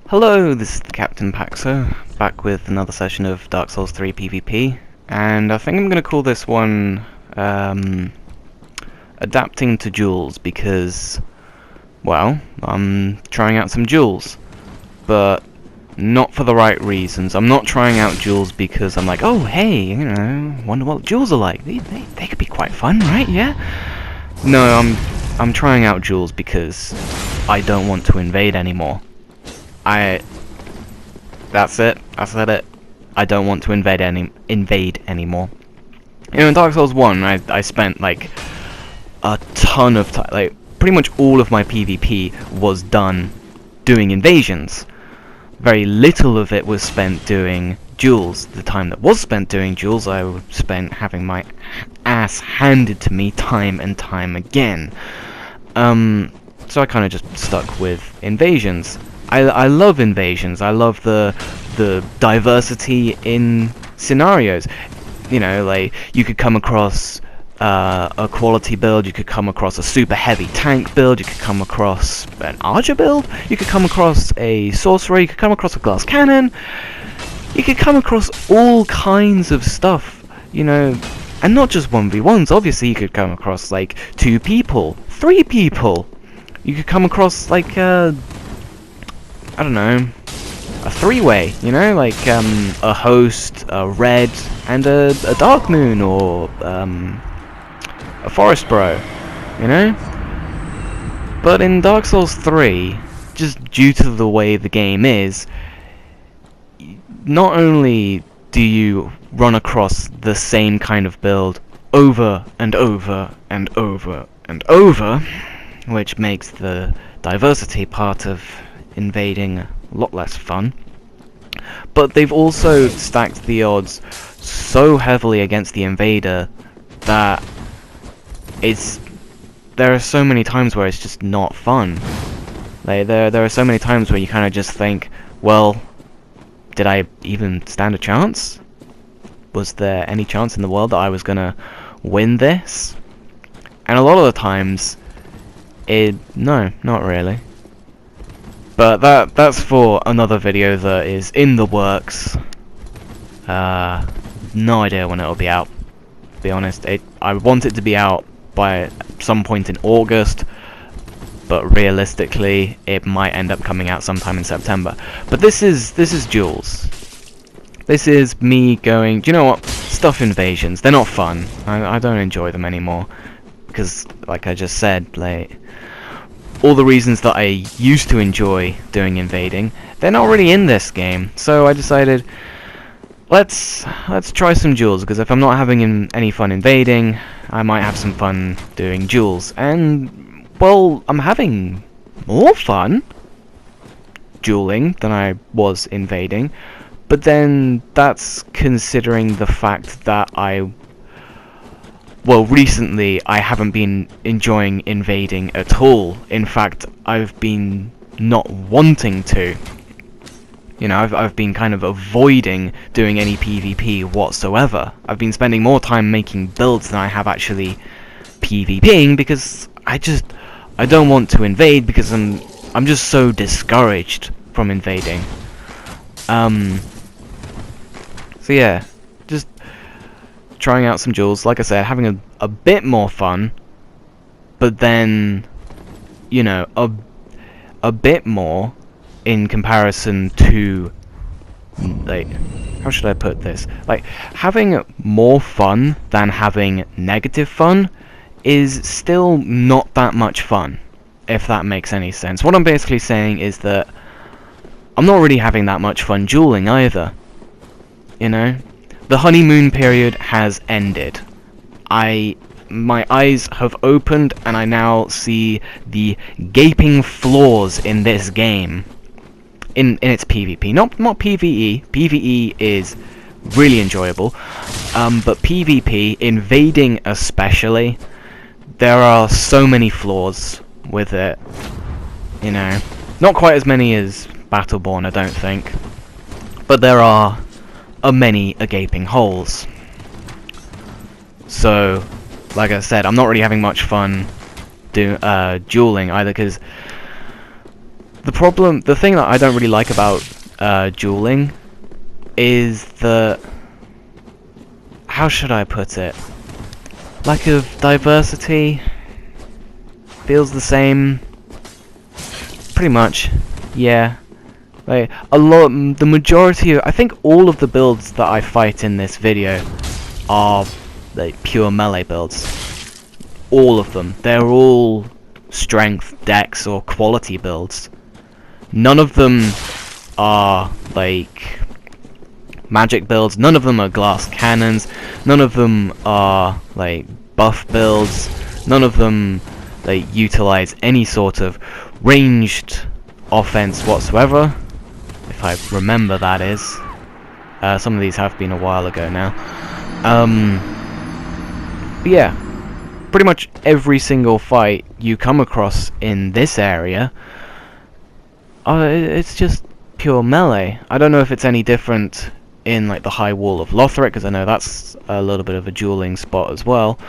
Hello, this is the Captain Paxo, back with another session of Dark Souls 3 PvP, and I think I'm going to call this one, Adapting to Duels, because, well, I'm trying out some duels, but not for the right reasons. I'm not trying out duels because I'm like, oh hey, you know, wonder what duels are like, they could be quite fun, right, yeah? No, I'm trying out duels because I don't want to invade anymore. That's it. I said it. I don't want to invade anymore. You know, in Dark Souls 1, I spent like a ton of time, like pretty much all of my PvP was done doing invasions. Very little of it was spent doing duels. The time that was spent doing duels, I spent having my ass handed to me time and time again. So I kind of just stuck with invasions. I love invasions. I love the diversity in scenarios. You know, like you could come across a quality build, you could come across a super heavy tank build, you could come across an archer build, you could come across a sorcerer, you could come across a glass cannon, you could come across all kinds of stuff, you know, and not just 1v1s. Obviously you could come across like 2 people, 3 people, you could come across like I don't know, a 3-way, you know, like a host, a red, and a dark moon, or a forest bro, you know? But in Dark Souls 3, just due to the way the game is, not only do you run across the same kind of build over and over and over and over, which makes the diversity part of invading a lot less fun, but they've also stacked the odds so heavily against the invader that there are so many times where it's just not fun. Like there are so many times where you kind of just think, well, did I even stand a chance? Was there any chance in the world that I was gonna win this? And a lot of the times, no, not really. But that's for another video that is in the works. No idea when it'll be out, to be honest. I want it to be out by some point in August, but realistically it might end up coming out sometime in September. But this is Duels. This is me going, do you know what? Stuff invasions. They're not fun. I don't enjoy them anymore. Because, like I just said, like, all the reasons that I used to enjoy doing invading, they're not really in this game. So I decided, let's try some duels, because if I'm not having any fun invading, I might have some fun doing duels. And, well, I'm having more fun dueling than I was invading, but then that's considering the fact that well, recently I haven't been enjoying invading at all. In fact, I've been not wanting to. You know, I've been kind of avoiding doing any PvP whatsoever. I've been spending more time making builds than I have actually PvPing, because I don't want to invade, because I'm just so discouraged from invading. So yeah, just trying out some duels, like I said, having a bit more fun, but then, you know, a bit more in comparison to, like, how should I put this? Like, having more fun than having negative fun is still not that much fun, if that makes any sense. What I'm basically saying is that I'm not really having that much fun dueling either, you know? The honeymoon period has ended. My eyes have opened, and I now see the gaping flaws in this game. In its PvP, not PvE. PvE is really enjoyable, but PvP, invading especially, there are so many flaws with it. You know, not quite as many as Battleborn, I don't think, but there are many gaping holes. So, like I said, I'm not really having much fun dueling either, because the thing that I don't really like about dueling is the, how should I put it? Lack of diversity. Feels the same. Pretty much, yeah. Like the majority of, I think all of the builds that I fight in this video are like pure melee builds. All of them. They're all strength, dex, or quality builds. None of them are like magic builds. None of them are glass cannons. None of them are like buff builds. None of them like utilize any sort of ranged offense whatsoever, if I remember, that is. Some of these have been a while ago now. But yeah, pretty much every single fight you come across in this area, it's just pure melee. I don't know if it's any different in like the High Wall of Lothric, because I know that's a little bit of a dueling spot as well.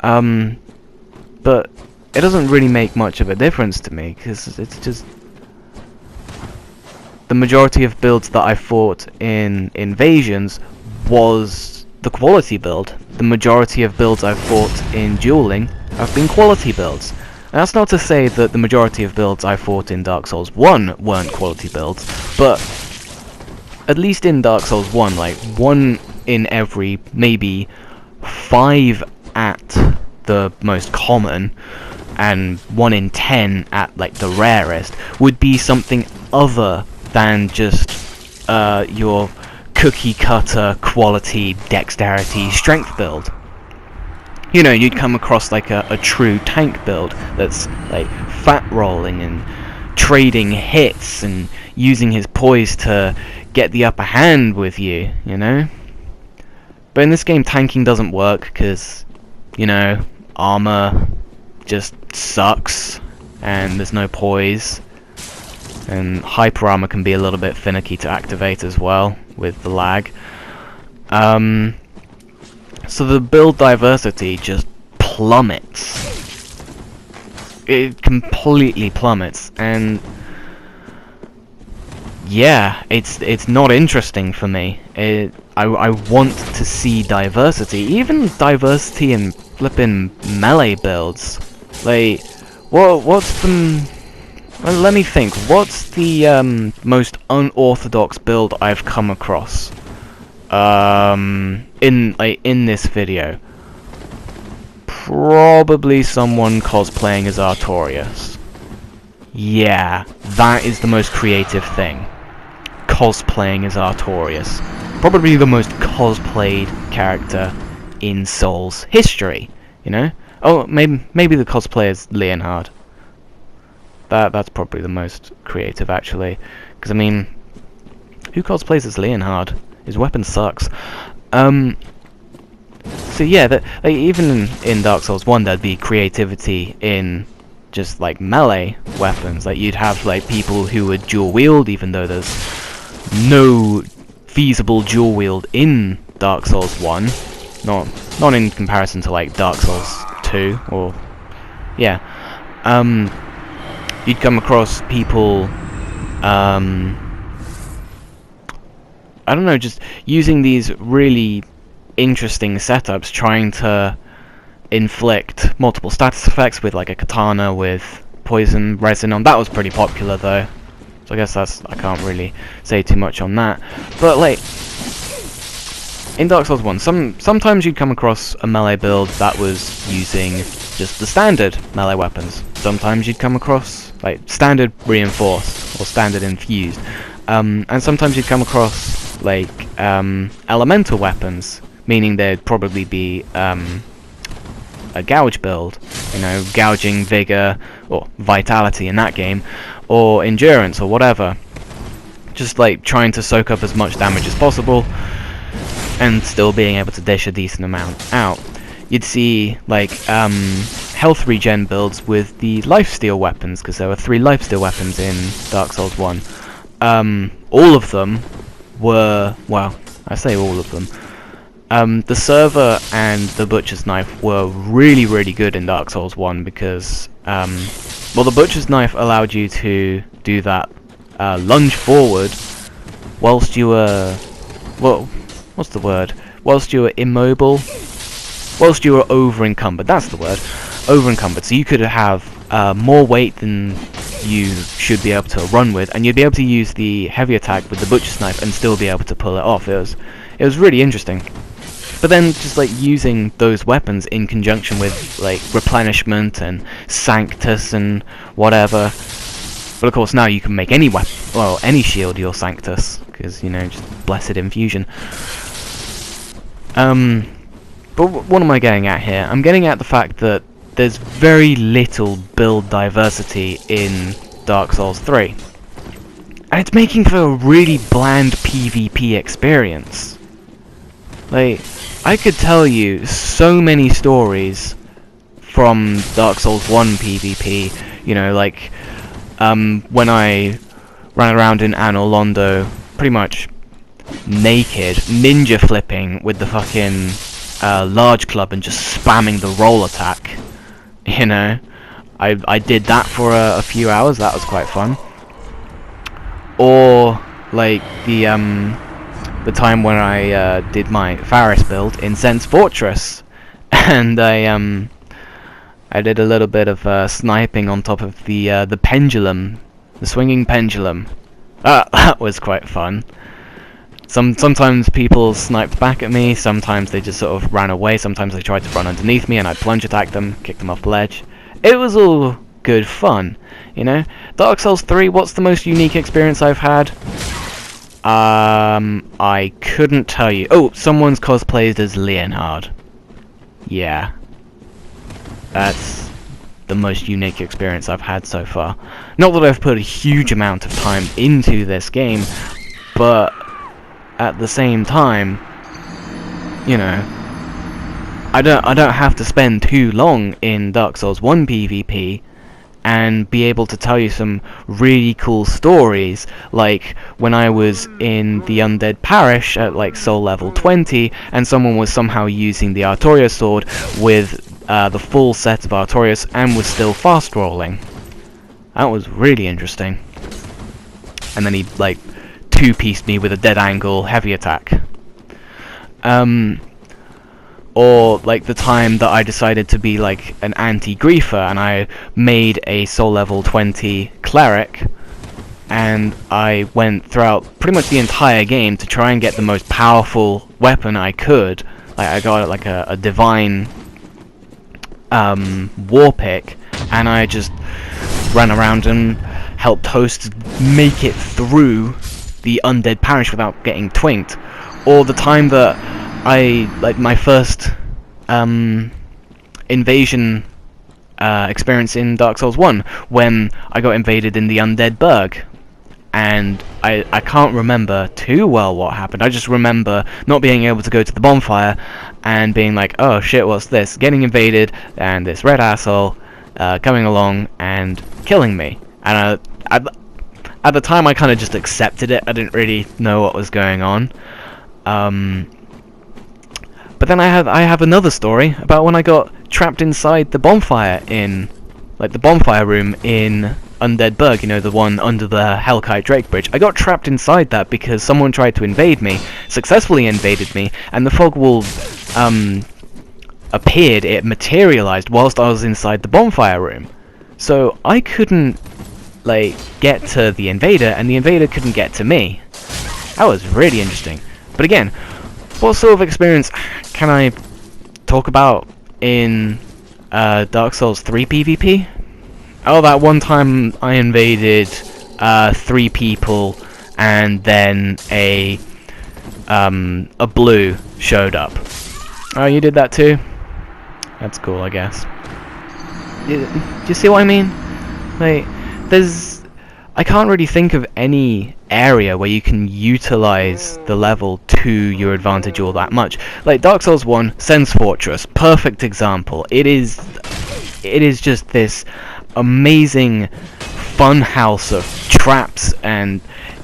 But it doesn't really make much of a difference to me, because it's just the majority of builds that I fought in Invasions was the quality build. The majority of builds I've fought in dueling have been quality builds. And that's not to say that the majority of builds I fought in Dark Souls 1 weren't quality builds, but at least in Dark Souls 1, like 1 in every maybe 5 at the most common, and 1 in 10 at like the rarest, would be something other than just your cookie cutter quality dexterity strength build. You know, you'd come across like a true tank build that's like fat rolling and trading hits and using his poise to get the upper hand with you, you know? But in this game, tanking doesn't work because, you know, armor just sucks and there's no poise, and hyper armor can be a little bit finicky to activate as well with the lag. So the build diversity just plummets. It completely plummets, and yeah, it's not interesting for me. I want to see diversity, even diversity in flipping melee builds. Like, what's the... Well, let me think. What's the most unorthodox build I've come across in this video? Probably someone cosplaying as Artorias. Yeah, that is the most creative thing. Cosplaying as Artorias. Probably the most cosplayed character in Souls history, you know? Oh, maybe the cosplay is Leonhard. That's probably the most creative, actually. Because, I mean, who cosplays as Leonhard? His weapon sucks. So yeah, like, even in Dark Souls 1, there'd be creativity in just, like, melee weapons. Like, you'd have, like, people who would dual wield, even though there's no feasible dual wield in Dark Souls 1. Not in comparison to, like, Dark Souls 2, or... yeah. You'd come across people, I don't know, just using these really interesting setups, trying to inflict multiple status effects with like a katana with poison resin on. That was pretty popular though, so I guess I can't really say too much on that. But like, in Dark Souls 1, sometimes you'd come across a melee build that was using just the standard melee weapons. Sometimes you'd come across like standard reinforced or standard infused, and sometimes you'd come across like elemental weapons, meaning there'd probably be a gouge build, you know, gouging vigor or vitality in that game, or endurance or whatever, just like trying to soak up as much damage as possible and still being able to dish a decent amount out. You'd see like health regen builds with the lifesteal weapons, because there were 3 lifesteal weapons in Dark Souls 1. All of them were, well, I say all of them. The server and the butcher's knife were really good in Dark Souls 1 because, well, the butcher's knife allowed you to do that lunge forward whilst you were, well, what's the word? Whilst you were immobile, whilst you were over encumbered. That's the word, over encumbered. So you could have more weight than you should be able to run with, and you'd be able to use the heavy attack with the butcher's knife and still be able to pull it off. It was really interesting. But then just like using those weapons in conjunction with like replenishment and Sanctus and whatever. But of course now you can make any weapon, well, any shield your Sanctus, because, you know, just blessed infusion. But what am I getting at here? I'm getting at the fact that there's very little build diversity in Dark Souls 3. And it's making for a really bland PvP experience. Like, I could tell you so many stories from Dark Souls 1 PvP, you know, like, when I ran around in Anor Londo, pretty much naked, ninja flipping with the fucking large club and just spamming the roll attack, you know. I did that for a few hours. That was quite fun. Or like the time when I did my Faris build in Sense Fortress, and I did a little bit of sniping on top of the pendulum, the swinging pendulum. That was quite fun. Sometimes people sniped back at me, sometimes they just sort of ran away, sometimes they tried to run underneath me and I'd plunge attack them, kick them off the ledge. It was all good fun, you know? Dark Souls 3, what's the most unique experience I've had? I couldn't tell you. Oh, someone's cosplayed as Leonhard. Yeah. That's the most unique experience I've had so far. Not that I've put a huge amount of time into this game, but at the same time, you know, I don't have to spend too long in Dark Souls 1 PvP and be able to tell you some really cool stories, like when I was in the Undead Parish at like soul level 20 and someone was somehow using the Artorias sword with the full set of Artorias and was still fast rolling. That was really interesting. And then he like two-pieced me with a dead angle heavy attack. Or like the time that I decided to be like an anti-griefer and I made a soul level 20 cleric, and I went throughout pretty much the entire game to try and get the most powerful weapon I could. Like I got like a divine war pick, and I just ran around and helped hosts make it through the Undead Parish without getting twinked. Or the time that I, like my first invasion experience in Dark Souls 1, when I got invaded in the Undead Burg, and I can't remember too well what happened. I just remember not being able to go to the bonfire and being like, oh shit, what's this? Getting invaded and this red asshole coming along and killing me. And at the time I kind of just accepted it. I didn't really know what was going on. But then I have another story about when I got trapped inside the bonfire in, like the bonfire room in Undead Burg, you know, the one under the Hellkite Drake Bridge. I got trapped inside that because someone tried to invade me, successfully invaded me, and the fog wall appeared, it materialized whilst I was inside the bonfire room. So I couldn't like get to the invader, and the invader couldn't get to me. That was really interesting. But again, what sort of experience can I talk about in Dark Souls 3 PvP? Oh, that one time I invaded 3 people, and then a blue showed up. Oh, you did that too? That's cool, I guess. Do you see what I mean? Like, I can't really think of any area where you can utilize the level to your advantage all that much. Like Dark Souls 1, Sense Fortress, perfect example. It is just this amazing fun house of traps, and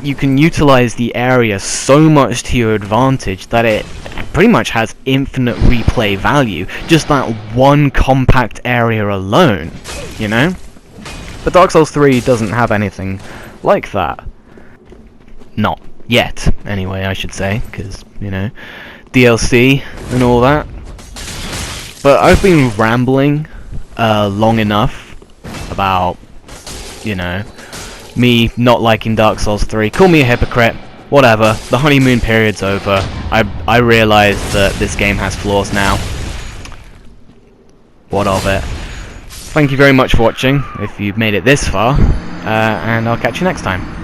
you can utilize the area so much to your advantage that it pretty much has infinite replay value, just that one compact area alone, you know? But Dark Souls 3 doesn't have anything like that. Not yet, anyway, I should say, because, you know, DLC and all that. But I've been rambling long enough about, you know, me not liking Dark Souls 3. Call me a hypocrite, whatever. The honeymoon period's over. I realise that this game has flaws now. What of it? Thank you very much for watching, if you've made it this far, and I'll catch you next time.